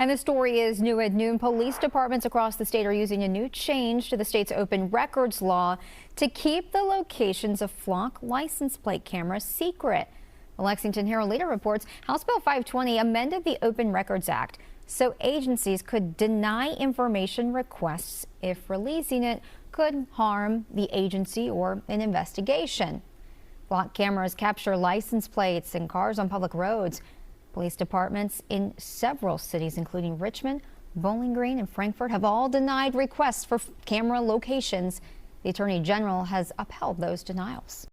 And the story is new at noon. Police departments across the state are using a new change to the state's open records law to keep the locations of flock license plate cameras secret. The Lexington Herald-Leader reports House Bill 520 amended the Open Records Act so agencies could deny information requests if releasing it could harm the agency or an investigation. Flock cameras capture license plates and cars on public roads. Police departments in several cities, including Richmond, Bowling Green, and Frankfort, have all denied requests for camera locations. The Attorney General has upheld those denials.